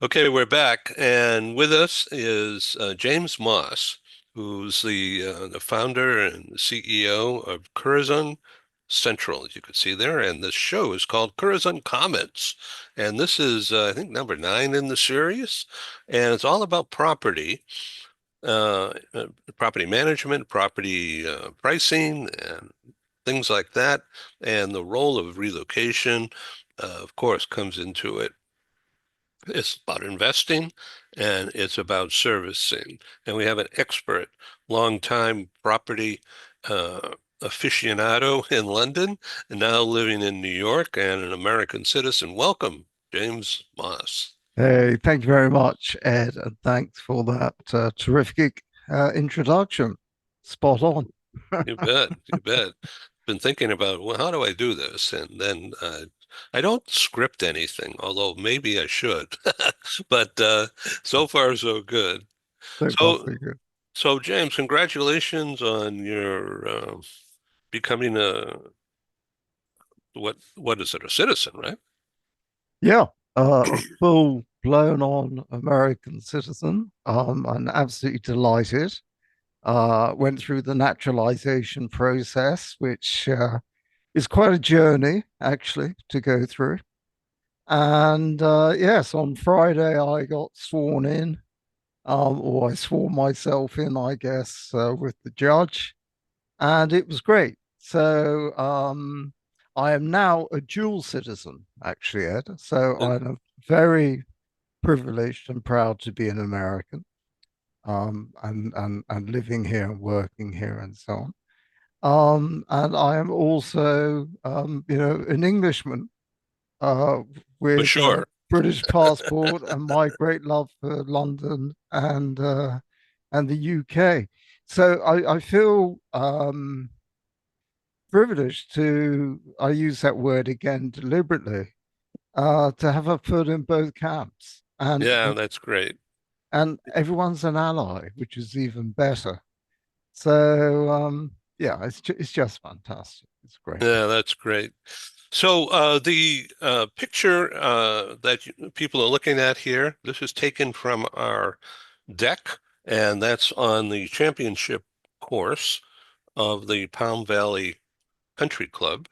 Okay, we're back, and with us is James Moss, who's the founder and the CEO of Curzon Central, as you can see there. And this show is called Curzon Comments, and this is I think number 9 in the series, and it's all about property management, property pricing, and things like that, and the role of relocation, of course, comes into it. It's about investing and it's about servicing. And we have an expert, longtime property aficionado in London and now living in New York and an American citizen. Welcome, James Moss. Hey, thank you very much, Ed, and thanks for that terrific introduction. Spot on. You bet. You bet. Been thinking about, well, how do I do this? And then I don't script anything, although maybe I should. But so far, so good. So far, So so good. So, James, congratulations on your becoming what is it, a citizen, right? Yeah, a full blown on American citizen. I'm absolutely delighted. Went through the naturalization process, which is quite a journey actually to go through. And yes, on Friday I got sworn in, or I swore myself in, I guess, with the judge, and it was great. So I am now a dual citizen, actually, Ed. So And I'm very privileged and proud to be an American, and living here and working here and so on. And I am also, an Englishman uh, for with a sure. British passport and my great love for London and the UK. So I feel privileged to, I use that word again deliberately, to have a foot in both camps. Yeah, that's great. And everyone's an ally, which is even better. So yeah, it's just fantastic. It's great. Yeah, that's great. So the picture that people are looking at here, this is taken from our deck, and that's on the championship course of the Palm Valley Country Club.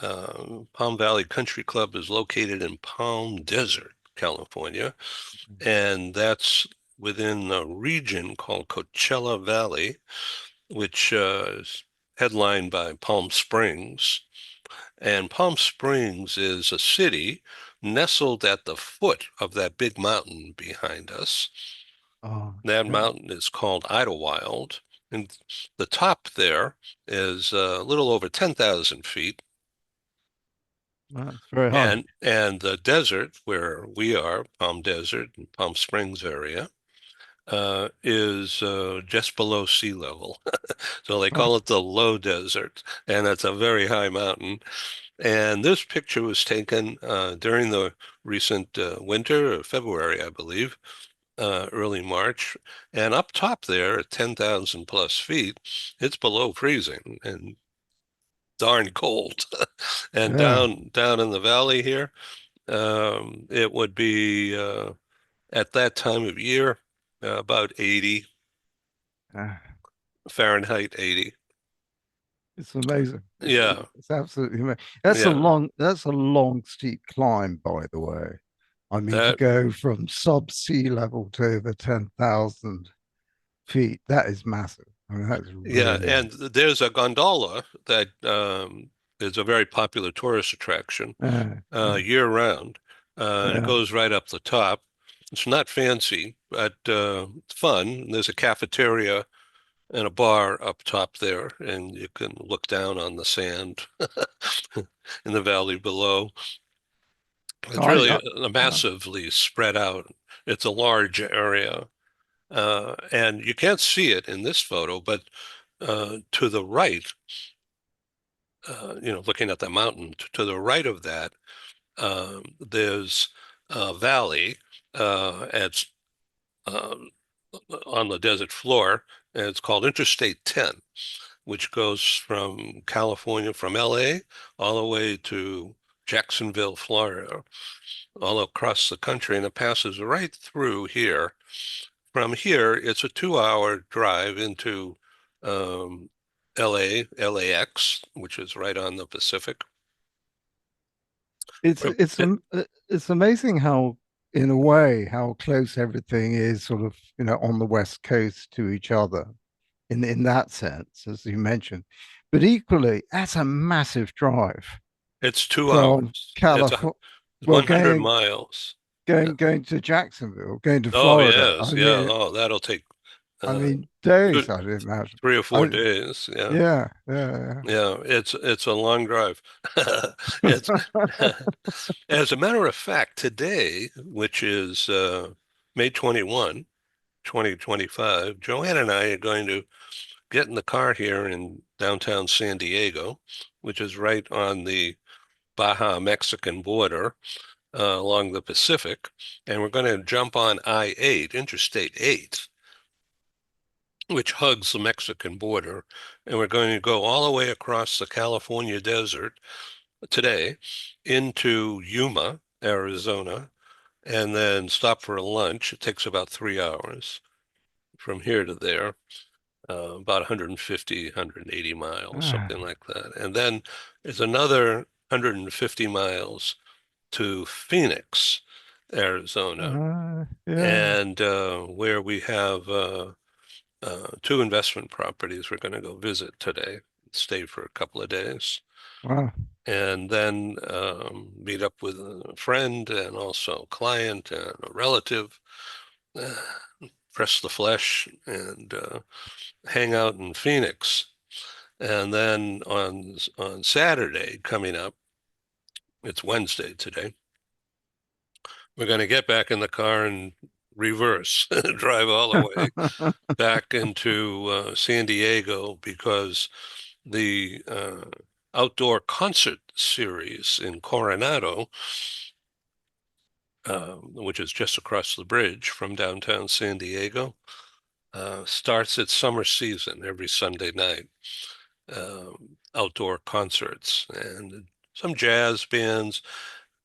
Palm Valley Country Club is located in Palm Desert, California, and that's within a region called Coachella Valley, which is headlined by Palm Springs. And Palm Springs is a city nestled at the foot of that big mountain behind us. Oh, That yeah, mountain is called Idlewild, and the top there is a little over 10,000 feet. that's very high. And the desert where we are, Palm Desert and Palm Springs area, is just below sea level. So they Oh, call it the low desert, and it's a very high mountain. And this picture was taken during the recent winter, February, I believe, early March. And up top there at 10,000 plus feet, it's below freezing and darn cold. And yeah. down in the valley here, it would be at that time of year about 80 Ah, Fahrenheit 80. it's amazing. Yeah, It's absolutely amazing. yeah. That's a long steep climb, by the way. I mean, to That go from sub sea level to over 10,000 feet, that is massive. I mean, that's Yeah, really, and there's a gondola that is a very popular tourist attraction yeah, year round. It yeah. goes right up the top. It's not fancy, but it's fun. There's a cafeteria and a bar up top there, and you can look down on the sand in the valley below. It's really I, a massively spread out. It's a large area, and you can't see it in this photo, but to the right, looking at the mountain, to the right of that, there's a valley. It's um, on the desert floor, and it's called Interstate 10, which goes from California, from LA, all the way to Jacksonville, Florida. all across the country, and it passes right through here. From here, it's a 2-hour drive into um, LAX, which is right on the Pacific. It's From it's it's amazing how, in a way, how close everything is, sort of, on the West Coast to each other, in that sense, as you mentioned. But equally, that's a massive drive it's two from hours. California, It's well, 100 going miles. Yeah. going to Jacksonville, going to Oh, Florida. yes. Yeah. Oh, that'll take I uh, mean, days, two, I'd imagine. 3 or 4 days. Yeah. Yeah, yeah, Yeah. It's a long drive. It's as a matter of fact, today, which is May 21, 2025, Joanne and I are going to get in the car here in downtown San Diego, which is right on the Baja Mexican border along the Pacific, and we're going to jump on I-8, Interstate 8, which hugs the Mexican border, and we're going to go all the way across the California desert today into Yuma, Arizona, and then stop for a lunch. It takes about 3 hours from here to there, about 150, 180 miles, yeah. something like that. And then there's another 150 miles to Phoenix, Arizona, Yeah. and where we have two investment properties we're going to go visit today, stay for a couple of days, Wow. and then meet up with a friend and also a client and a relative, uh, press the flesh, and hang out in Phoenix. And then on Saturday coming up, it's Wednesday today, we're going to get back in the car and reverse, drive all the way back into San Diego because the outdoor concert series in Coronado, which is just across the bridge from downtown San Diego, starts its summer season every Sunday night. Outdoor concerts and some jazz bands.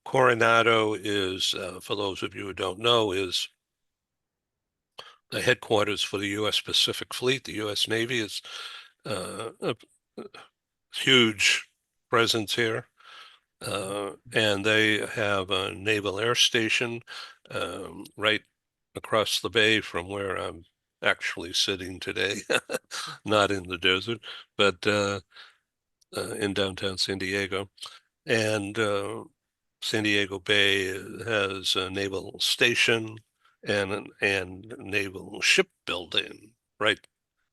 Coronado is, for those of you who don't know, is the headquarters for the U.S. Pacific Fleet. The U.S. Navy is a huge presence here. And they have a naval air station right across the bay from where I'm actually sitting today, not in the desert, but in downtown San Diego. And San Diego Bay has a naval station and naval shipbuilding right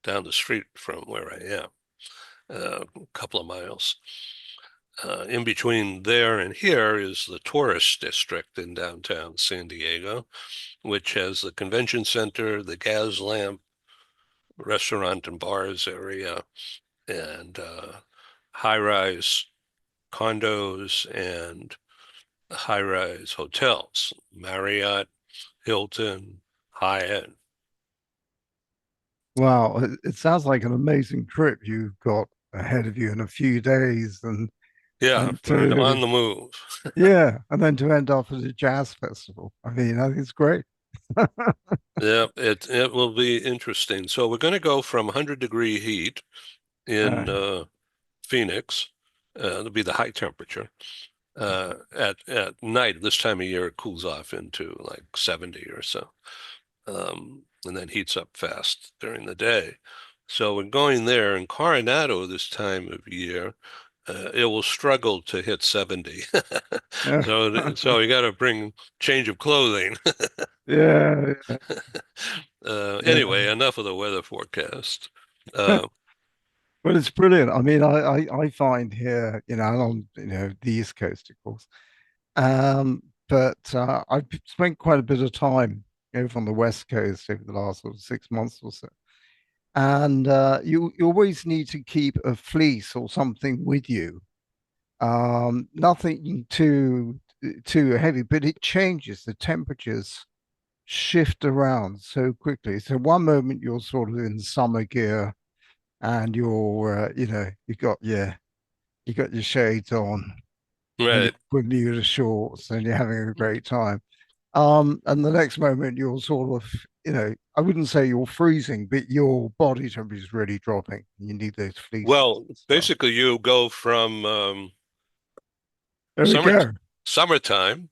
down the street from where I am, a couple of miles. In between there and here is the tourist district in downtown San Diego, which has the convention center, the gas lamp, restaurant and bars area, and high-rise condos and high-rise hotels, Marriott, Hilton, Hyatt. Wow, it sounds like an amazing trip you've got ahead of you in a few days, Yeah, and we're on to the move. yeah, and then to end up at a jazz festival. I mean, I think it's great. Yeah, it will be interesting. So we're going to go from 100-degree heat Uh, in Phoenix. It'll be the high temperature. At night, this time of year, it cools off into like 70 or so, and then heats up fast during the day. So we're going there in Coronado this time of year. It will struggle to hit 70. yeah, So you got to bring change of clothing. yeah, Anyway, yeah. enough of the weather forecast. Uh, Well, it's brilliant. I mean, I find here, on the East Coast, of course. But I've spent quite a bit of time over on the West Coast over the last sort of 6 months or so. And you always need to keep a fleece or something with you. Nothing too heavy, but it changes. The temperatures shift around so quickly. So one moment you're sort of in summer gear and you got your shades on. and you're Right. putting you to shorts and you're having a great time. And the next moment you're sort of, I wouldn't say you're freezing, but your body temperature is really dropping. You need those fleeces Well, and stuff. basically you go from There we summer go. summertime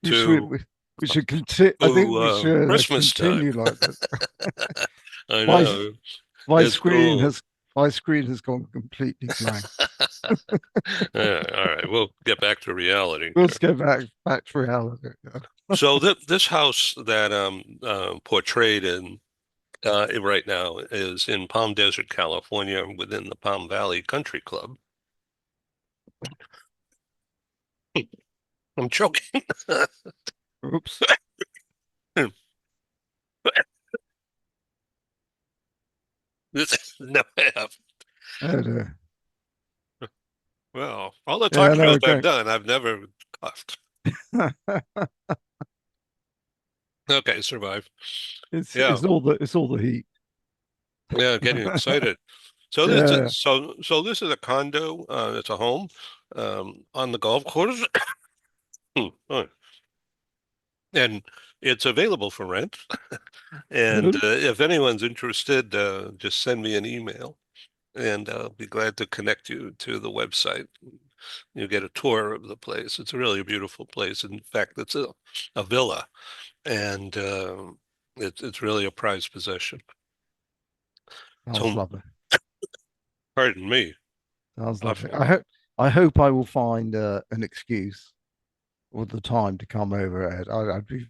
We should to we, we should continue. I think we should Christmas time. continue like this. I My know. my It's screen cool. has my screen has gone completely blank. Yeah, all right, we'll get back to reality Let's here. go back to reality. Yeah. So this house that portrayed in right now is in Palm Desert, California, within the Palm Valley Country Club. I'm choking. Oops. No, I have. Oh dear. Well, all the Yeah, talk no, shows I've okay. done, I've never coughed. Okay, survive. Yeah, It's all the heat. yeah, getting excited. So this Yeah. is so this is a condo. It's a home on the golf course, oh, and it's available for rent. And Good. if anyone's interested, just send me an email, and I'll be glad to connect you to the website. You get a tour of the place. It's a really beautiful place. In fact, it's a villa, and it's really a prized possession. Sounds So, lovely. pardon me, Sounds lovely. coughing. I hope I will find an excuse with the time to come over, Ed. I'd be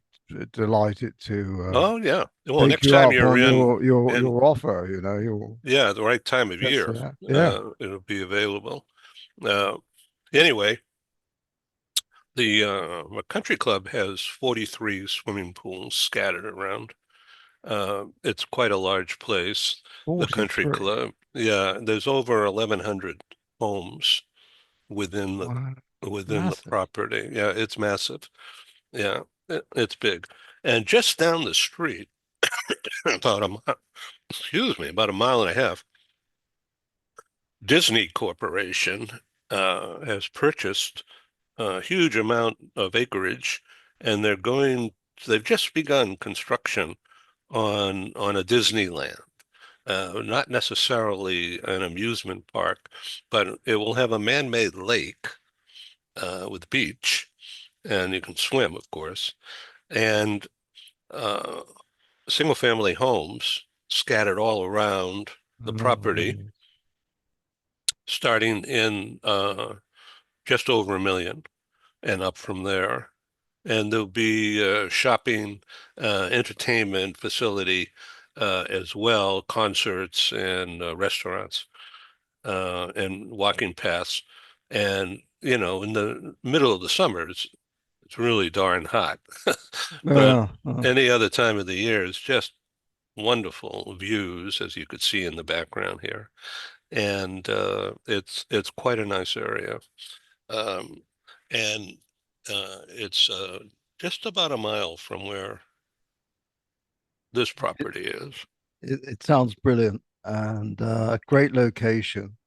delighted to Oh yeah. Well, take next you time up you're on in, and your offer. Your yeah, the right time of yes, year, yeah. it'll be available. Uh, anyway, the country club has 43 swimming pools scattered around. It's quite a large place, the country 43. club. Yeah, there's over 1,100 homes within Wow, within the massive. property. Yeah, it's massive. Yeah, it's big. And just down the street, about excuse me, about a mile and a half, Disney Corporation has purchased a huge amount of acreage, and they've just begun construction on a Disneyland. Not necessarily an amusement park, but it will have a man-made lake with beach, and you can swim, of course, and uh, single-family homes scattered all around the Oh, property, goodness. starting in just over 1 million and up from there. And there'll be shopping, entertainment facility as well, concerts and restaurants and walking paths. And, in the middle of the summer, it's really darn hot. But Yeah, any other time of the year is just wonderful views, as you could see in the background here. And it's quite a nice area. Um, and it's just about a mile from where this it, property is. it sounds brilliant and a great location.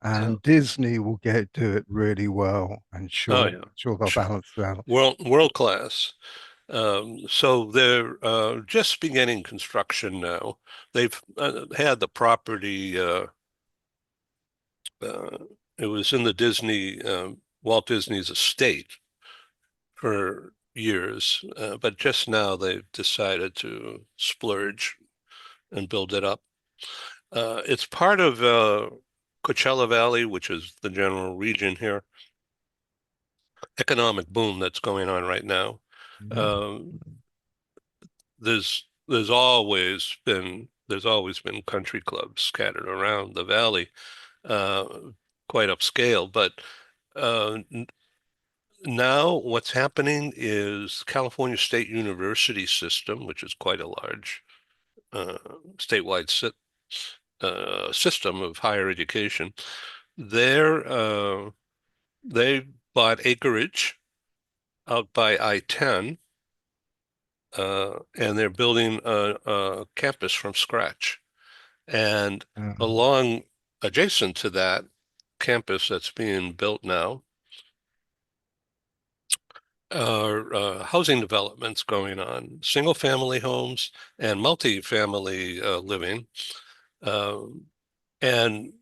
Yeah. And Disney will get do it really well, and Oh yeah. sure they'll balance it out. World class. So they're just beginning construction now. They've had the property. Uh, it was in the Walt Disney's estate for years, but just now they've decided to splurge and build it up. It's part of Coachella Valley, which is the general region here, economic boom that's going on right now. Yeah. Um, there's always been country clubs scattered around the valley, uh, quite upscale. But now what's happening is California State University system, which is quite a large uh, statewide system of higher education. They're they bought acreage out by I-10, and they're building a campus from scratch. And Uh, along adjacent to that campus that's being built now, are housing developments going on, single family homes and multi-family living. Um, and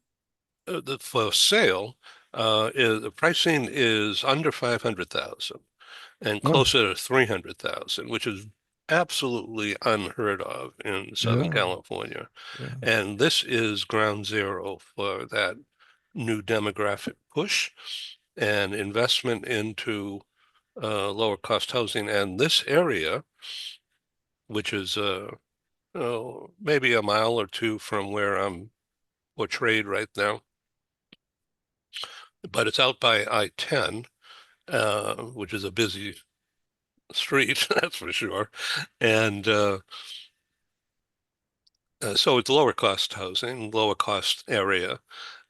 for sale, the pricing is under 500,000 and Oh, closer to 300,000, which is absolutely unheard of in Southern yeah, California. yeah. And this is ground zero for that new demographic push and investment into lower cost housing. And this area, which is maybe a mile or two from where I'm portrayed right now, but it's out by I-10, which is a busy street, that's for sure. And so it's lower cost housing, lower cost area.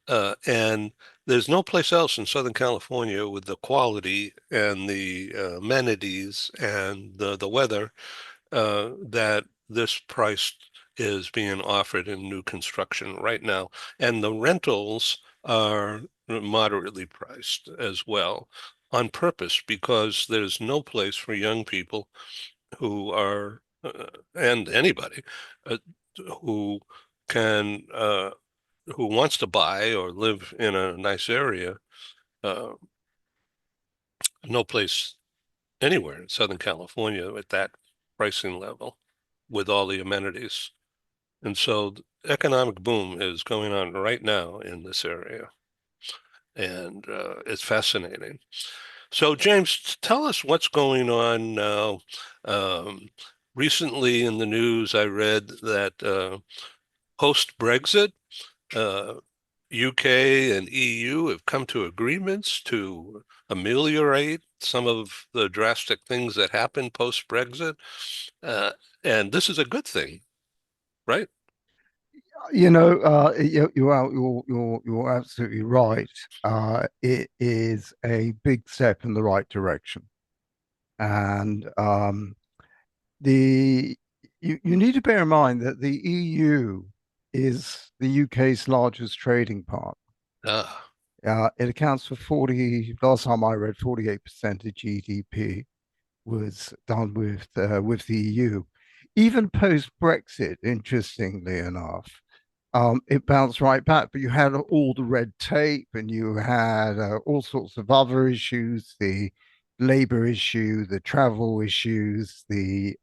And there's no place else in Southern California with the quality and the amenities and the weather that this price is being offered in new construction right now. And the rentals are moderately priced as well on purpose because there's no place for young people who are, and anybody, uh, who can, who wants to buy or live in a nice area, uh, no place anywhere in Southern California at that pricing level with all the amenities. And so the economic boom is going on right now in this area, and it's fascinating. So, James, tell us what's going on now. Um, Recently in the news, I read that post-Brexit, uh, UK and EU have come to agreements to ameliorate some of the drastic things that happened post-Brexit. Uh, and this is a good thing, right? You're absolutely right. It is a big step in the right direction, and the you need to bear in mind that the EU is the UK's largest trading partner. Ah, It accounts for 40, last time I read, 48% of GDP was done with the EU. Even post Brexit, interestingly enough, it bounced right back. But you had all the red tape, and you had all sorts of other issues: the labor issue, the travel issues, the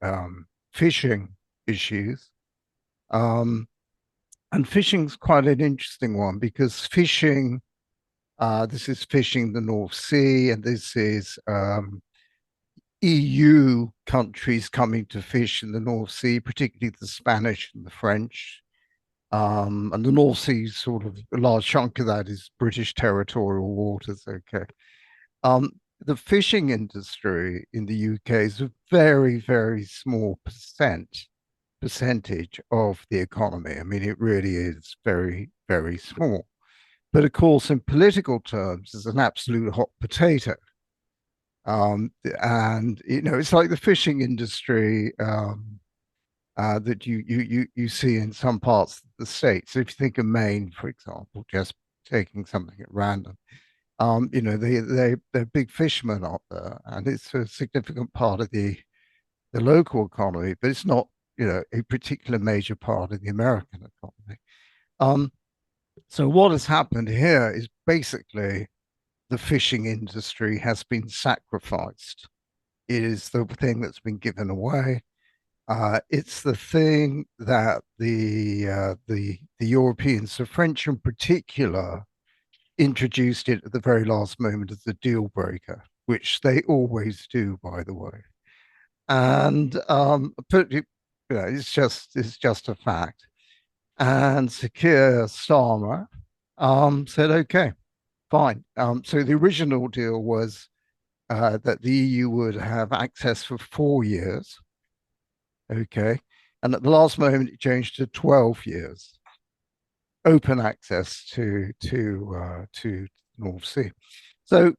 fishing issues. Um, and fishing's quite an interesting one because fishing. This is fishing the North Sea, and this is EU countries coming to fish in the North Sea, particularly the Spanish and the French. And the North Sea, sort of a large chunk of that is British territorial waters. Okay. The fishing industry in the UK is a very, very small percentage of the economy. I mean, it really is very, very small. But of course, in political terms, it's an absolute hot potato. And it's like the fishing industry that you see in some parts of the states. So if you think of Maine, for example, just taking something at random, they're big fishermen out there, and it's a significant part of the local economy, but it's not a particular major part of the American economy. Um, so what has happened here is basically the fishing industry has been sacrificed. It is the thing that's been given away. It's the thing that the Europeans, the French in particular, introduced it at the very last moment as the deal breaker, which they always do, by the way. And it's just a fact. And Sakir Starmer said, okay, fine. So the original deal was that the EU would have access for 4 years. Okay. And at the last moment, it changed to 12 years, open access to North Sea. So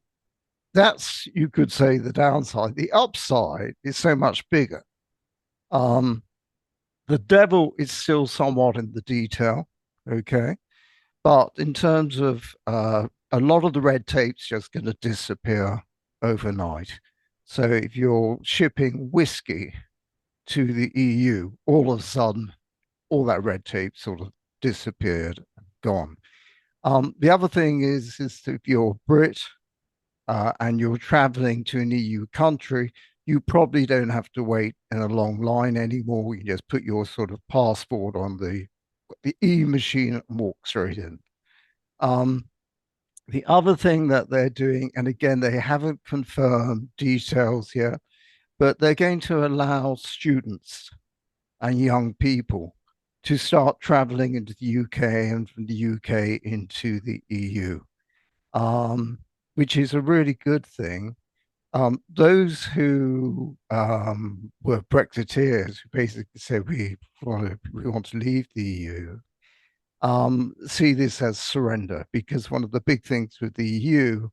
that's, you could say, the downside. The upside is so much bigger. Um, the devil is still somewhat in the detail. Okay. But in terms of a lot of the red tape's just going to disappear overnight. So if you're shipping whiskey to the EU, all of a sudden, all that red tape sort of disappeared, gone. The other thing is if you're Brit and you're traveling to an EU country, you probably don't have to wait in a long line anymore. You just put your sort of passport on the e-machine and walk straight in. Um, the other thing that they're doing, and again, they haven't confirmed details yet, but they're going to allow students and young people to start traveling into the UK and from the UK into the EU, um, which is a really good thing. Those who were Brexiteers, who basically said we want to leave the EU, see this as surrender, because one of the big things with the EU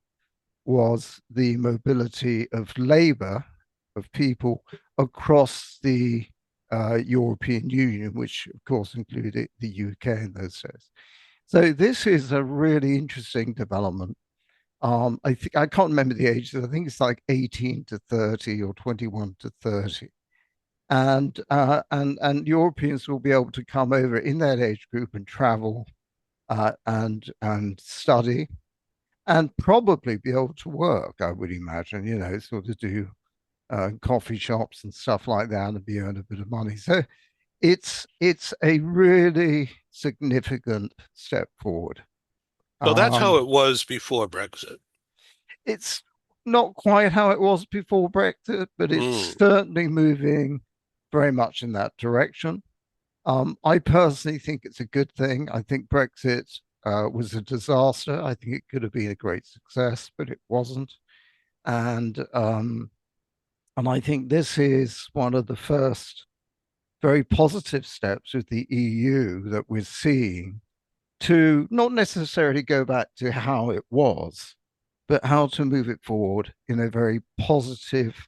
was the mobility of labour, of people across the European Union, which of course included the UK in those days. So this is a really interesting development. I think I can't remember the ages. I think it's like 18 to 30 or 21 to 30. And Europeans will be able to come over in that age group and travel and study and probably be able to work, I would imagine, sort of do coffee shops and stuff like that and be earn a bit of money. So it's a really significant step forward. So that's how Um, it was before Brexit. it's not quite how it was before Brexit, but it's Mm. certainly moving very much in that direction. I personally think it's a good thing. I think Brexit was a disaster. I think it could have been a great success, but it wasn't. And um, and I think this is one of the first very positive steps with the EU that we're seeing to not necessarily go back to how it was, but how to move it forward in a very positive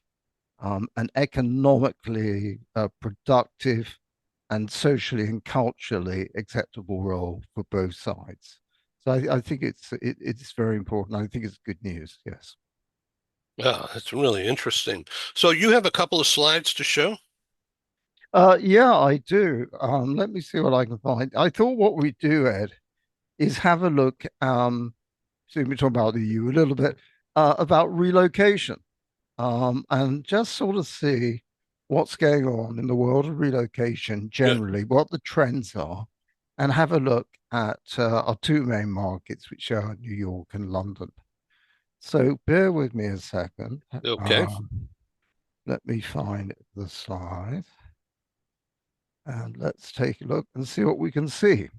and economically productive and socially and culturally acceptable role for both sides. So I think it's very important. I think it's good news. Yes. Yeah, that's really interesting. So you have a couple of slides to show? Yeah, I do. Let me see what I can find. I thought what we'd do, Ed, is have a look. So we talk about the EU a little bit about relocation, and just sort of see what's going on in the world of relocation Good. generally, what the trends are, and have a look at our two main markets, which are New York and London. So bear with me a second. Okay. Um, Let me find the slide and let's take a look and see what we can see.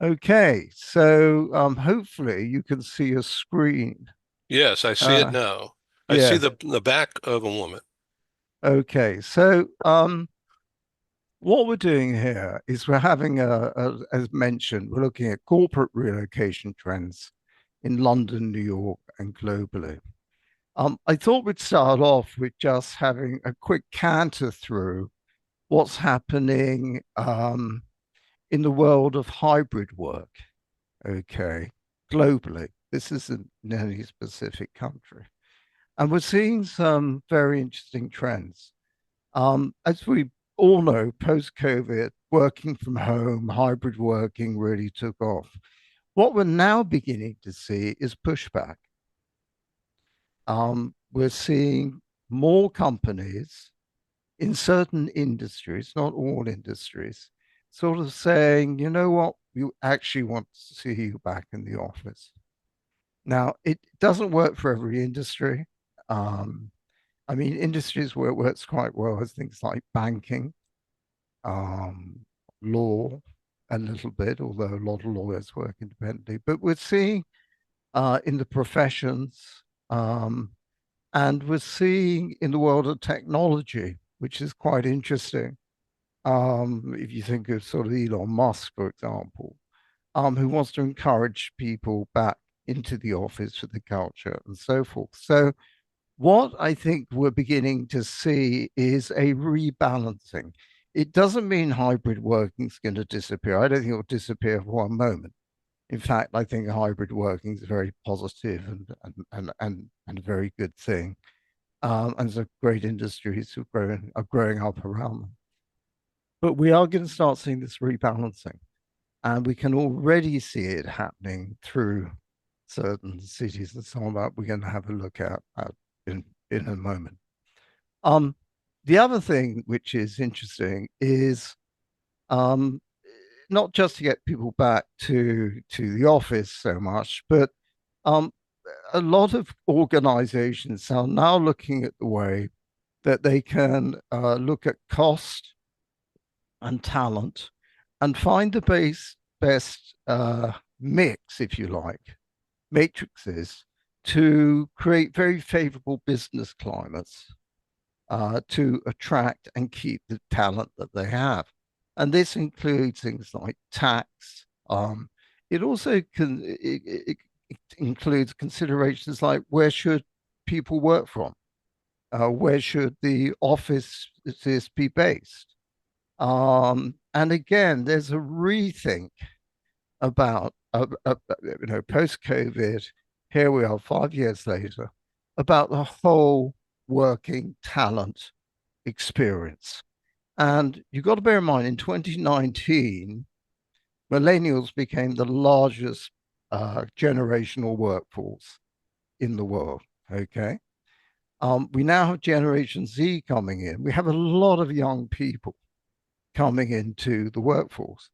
Okay, so hopefully you can see a screen. Yes, I see it Uh, now. I see yeah, the back of a woman. okay. So what we're doing here is we're having as mentioned, we're looking at corporate relocation trends in London, New York, and globally. I thought we'd start off with just having a quick canter through what's happening in the world of hybrid work, okay, globally. This isn't in any specific country. And we're seeing some very interesting trends. As we all know, post COVID, working from home, hybrid working really took off. What we're now beginning to see is pushback. We're seeing more companies in certain industries, not all industries, sort of saying, you know what, we actually want to see you back in the office. Now, it doesn't work for every industry. Um, I mean, industries where it works quite well is things like banking, um, law, a little bit, although a lot of lawyers work independently. But we're seeing in the professions, and we're seeing in the world of technology, which is quite interesting. If you think of sort of Elon Musk, for example, who wants to encourage people back into the office for the culture and so forth. So what I think we're beginning to see is a rebalancing. It doesn't mean hybrid working is going to disappear. I don't think it will disappear for one moment. In fact, I think hybrid working is very positive and a very good thing. And there's a great industries are growing up around them. But we are going to start seeing this rebalancing, and we can already see it happening through certain cities and so on that we're going to have a look at in a moment. Um, the other thing which is interesting is um, not just to get people back to the office so much, but um, a lot of organizations are now looking at the way that they can look at cost and talent and find the best mix, if you like, matrices to create very favorable business climates to attract and keep the talent that they have. And this includes things like tax. It also it includes considerations like where should people work from? Where should the offices be based? And again, there's a rethink about post-COVID. Here we are, 5 years later, about the whole working talent experience. And you've got to bear in mind, in 2019, millennials became the largest generational workforce in the world. Okay. We now have Generation Z coming in. We have a lot of young people coming into the workforce,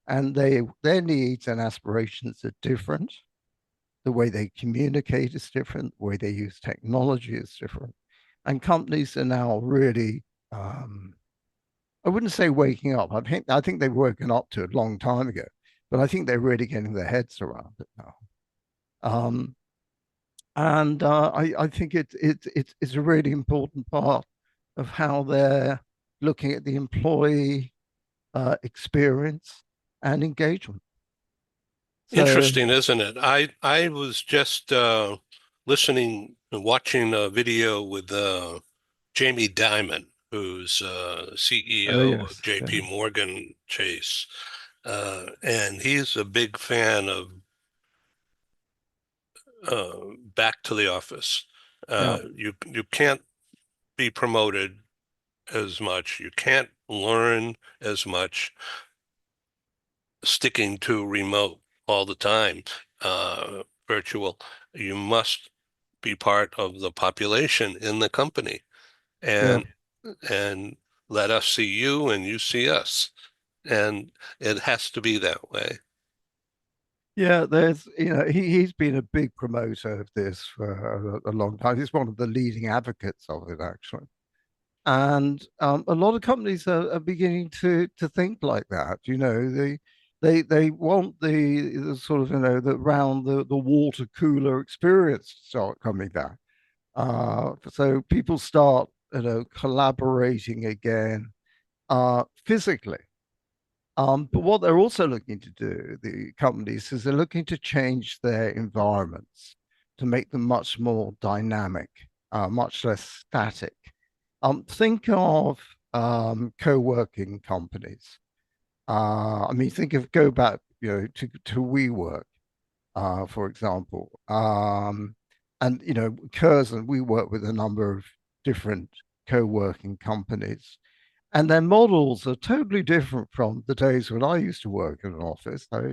and their needs and aspirations are different. The way they communicate is different. The way they use technology is different. And companies are now really, I wouldn't say waking up. I think they've woken up to it a long time ago, but I think they're really getting their heads around it now. Um, and I think it's a really important part of how they're looking at the employee experience and engagement. So, Interesting, isn't it? I was just listening and watching a video with Jamie Dimon, who's oh CEO of yes, JP yeah, Morgan Chase, and he's a big fan of back to the office. yeah, You can't be promoted as much. You can't learn as much sticking to remote all the time, virtual. You must be part of the population in the company yeah. and let us see you and you see us. And it has to be that way. Yeah, he's been a big promoter of this for a long time. He's one of the leading advocates of it, actually. And a lot of companies are beginning to think like that. They want the sort of the round the water cooler experience to start coming back. So people start collaborating again physically. But what they're also looking to do, the companies, is they're looking to change their environments to make them much more dynamic, much less static. Think of co-working companies. I mean, go back, to WeWork, for example. And Curzon, we work with a number of different co-working companies, and their models are totally different from the days when I used to work in an office. But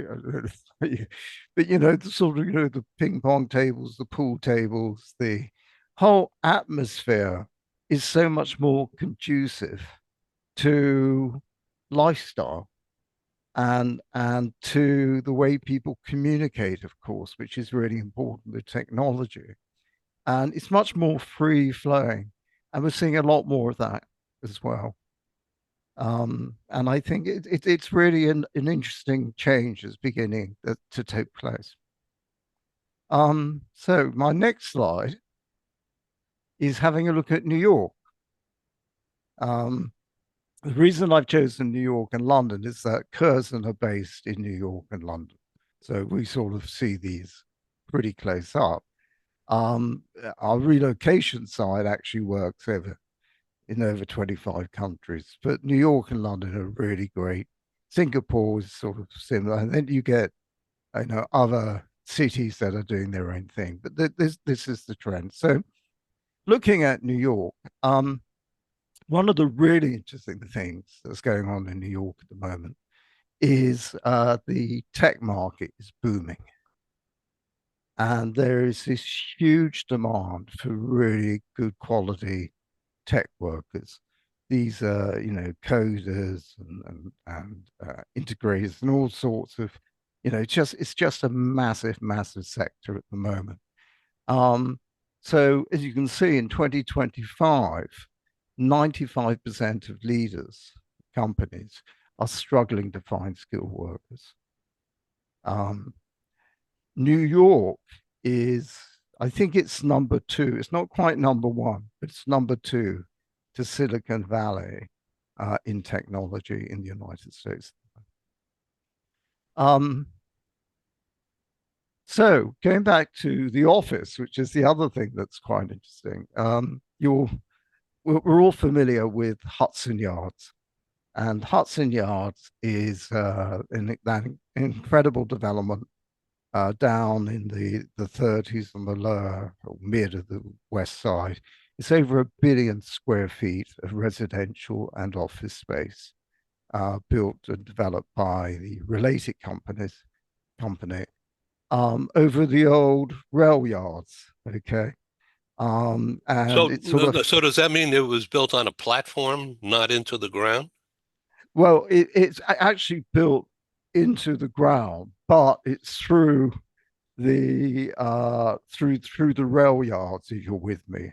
the sort of the ping pong tables, the pool tables, the whole atmosphere is so much more conducive to lifestyle and to the way people communicate, of course, which is really important with technology. And it's much more free flowing, and we're seeing a lot more of that as well. And I think it's really an interesting change that's beginning to take place. So my next slide is having a look at New York. Um, the reason I've chosen New York and London is that Curzon are based in New York and London. So we sort of see these pretty close up. Our relocation side actually works in over 25 countries, but New York and London are really great. Singapore is sort of similar. And then you get other cities that are doing their own thing. But this is the trend. So looking at New York, one of the really interesting things that's going on in New York at the moment is the tech market is booming. And there is this huge demand for really good quality tech workers. These are, coders and integrators and all sorts of, it's just a massive, massive sector at the moment. Um, so as you can see in 2025, 95% of leaders, companies, are struggling to find skilled workers. Um, New York is, I think it's number two. It's not quite number one, but it's number two to Silicon Valley in technology in the United States. Um, so going back to the office, which is the other thing that's quite interesting. We're all familiar with Hudson Yards, and Hudson Yards is that incredible development down in the 30s on the lower or mid of the west side. It's over 1 billion square feet of residential and office space built and developed by the related company over the old rail yards. Okay. And So, it's sort of, so does that mean it was built on a platform, not into the ground? well, it's actually built into the ground, but it's through the rail yards, if you're with me.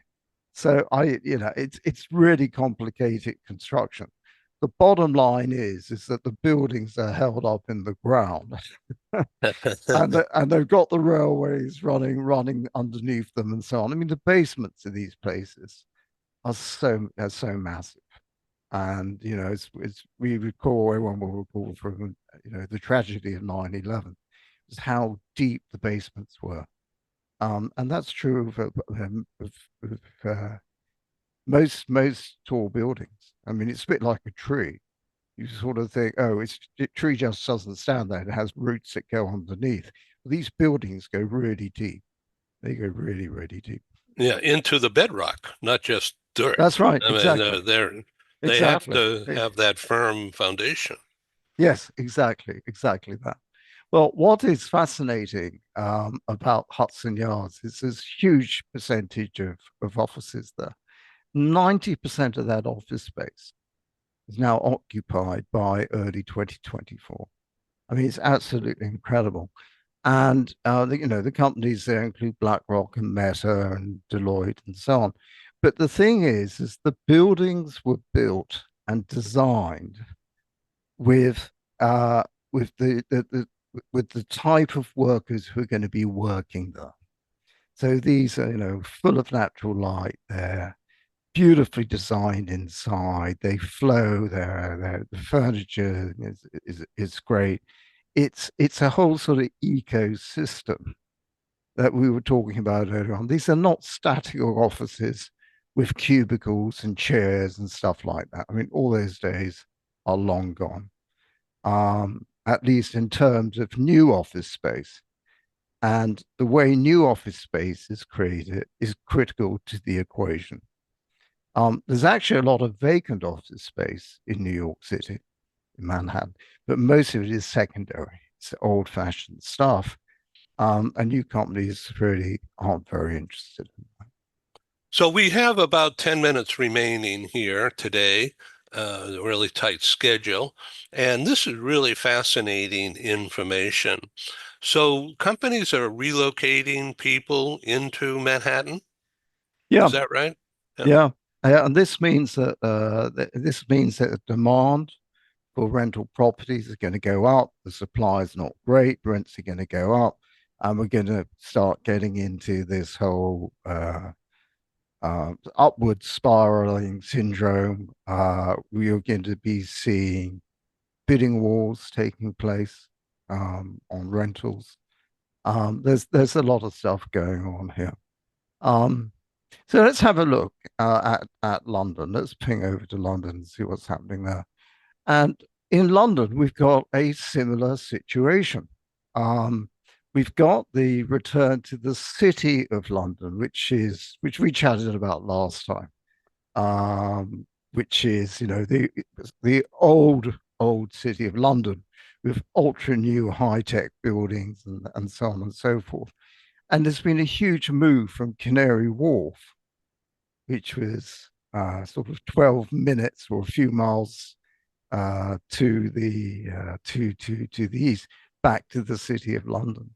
So it's really complicated construction. The bottom line is that the buildings are held up in the ground, and they've got the railways running underneath them and so on. I mean, the basements of these places are so massive, and it's we recall everyone will recall from the tragedy of 9/11 is how deep the basements were. And that's true of most tall buildings. I mean, it's a bit like a tree. You sort of think, oh, the tree just doesn't stand there. It has roots that go underneath. Well, these buildings go really deep. They go really, really deep. Yeah, into the bedrock, not just dirt. That's right. I mean, Exactly. they have Exactly. to have that firm foundation. Yes, exactly. Exactly that. Well, what is fascinating about Hudson Yards is this huge percentage of offices there. 90% of that office space is now occupied by early 2024. I mean, it's absolutely incredible. And the companies there include BlackRock and Meta and Deloitte and so on. But the thing is the buildings were built and designed with uh, with the type of workers who are going to be working there. So these are full of natural light. They're beautifully designed inside. They flow. The furniture is great. It's a whole sort of ecosystem that we were talking about earlier on. These are not static offices with cubicles and chairs and stuff like that. I mean, all those days are long gone. At least in terms of new office space. And the way new office space is created is critical to the equation. There's actually a lot of vacant office space in New York City, in Manhattan, but most of it is secondary. It's old fashioned stuff. And new companies really aren't very interested in that. So we have about 10 minutes remaining here today, a really tight schedule. And this is really fascinating information. So companies are relocating people into Manhattan. Yeah, Is that right? Yeah. yeah. And this means that the demand for rental properties is going to go up. The supply is not great. Rents are going to go up, and we're going to start getting into this whole upward spiraling syndrome. We are going to be seeing bidding wars taking place on rentals. There's a lot of stuff going on here. Um, so let's have a look at London. Let's ping over to London and see what's happening there. And in London, we've got a similar situation. we've got the return to the city of London, which we chatted about last time, which is the old city of London with ultra new high tech buildings and so on and so forth. And there's been a huge move from Canary Wharf, which was sort of 12 minutes or a few miles to the east, back to the city of London.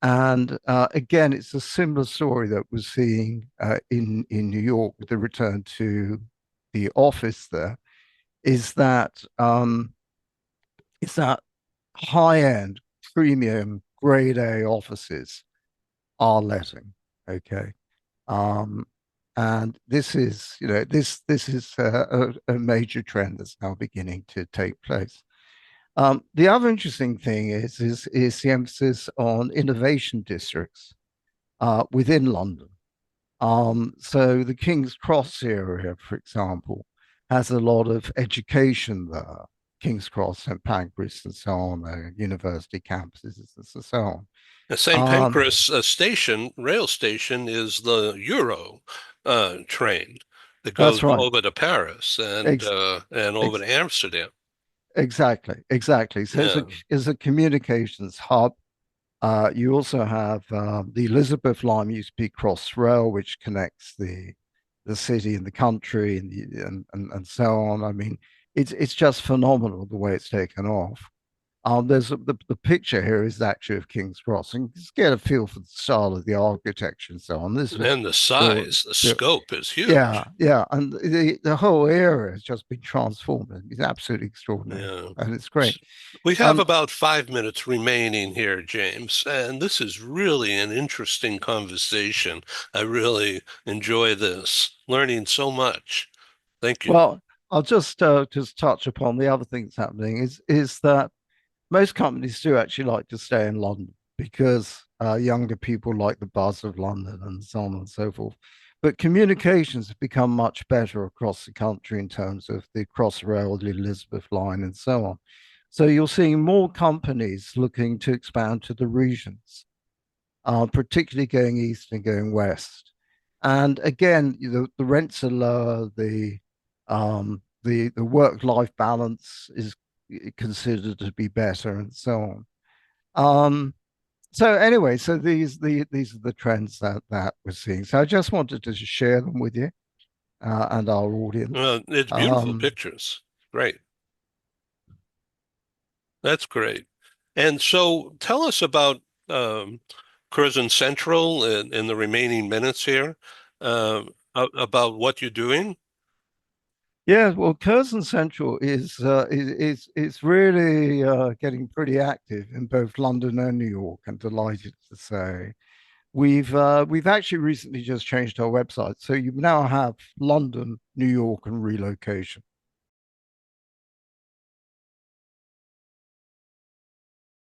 And again, it's a similar story that we're seeing in New York with the return to the office. There is that high end premium grade A offices are letting. Okay. Um, and this is, this is a major trend that's now beginning to take place. The other interesting thing is the emphasis on innovation districts within London. So the King's Cross area, for example, has a lot of education there. King's Cross, St Pancras, and so on, university campuses, and so on. The St. Pancras rail station, is the Euro train that That's goes right. over to Paris Ex and over ex to Amsterdam. exactly. So Yeah. it's a communications hub. You also have the Elizabeth line used to be Crossrail, which connects the city and the country and so on. I mean, it's just phenomenal the way it's taken off. The picture here is actually of King's Cross, and just get a feel for the style of the architecture and so on. This was And the built, size, the built scope is yeah, huge. yeah, and the whole area has just been transformed. It's absolutely extraordinary, Yeah. and it's great. We have Um, about 5 minutes remaining here, James, and this is really an interesting conversation. I really enjoy this, learning so much. Thank you. well, I'll just touch upon the other thing that's happening is that most companies do actually like to stay in London because younger people like the buzz of London and so on and so forth. But communications have become much better across the country in terms of the Crossrail, the Elizabeth line, and so on. So you're seeing more companies looking to expand to the regions, particularly going east and going west. And again, the rents are lower, the work-life balance is considered to be better, and so on. So anyway, so these are the trends that we're seeing. So I just wanted to share them with you and our audience. It's beautiful pictures. Great. That's great. And so tell us about um, Curzon Central in the remaining minutes here, about what you're doing. Yeah, well, Curzon Central is really getting pretty active in both London and New York. I'm delighted to say we've actually recently just changed our website, so you now have London, New York, and relocation.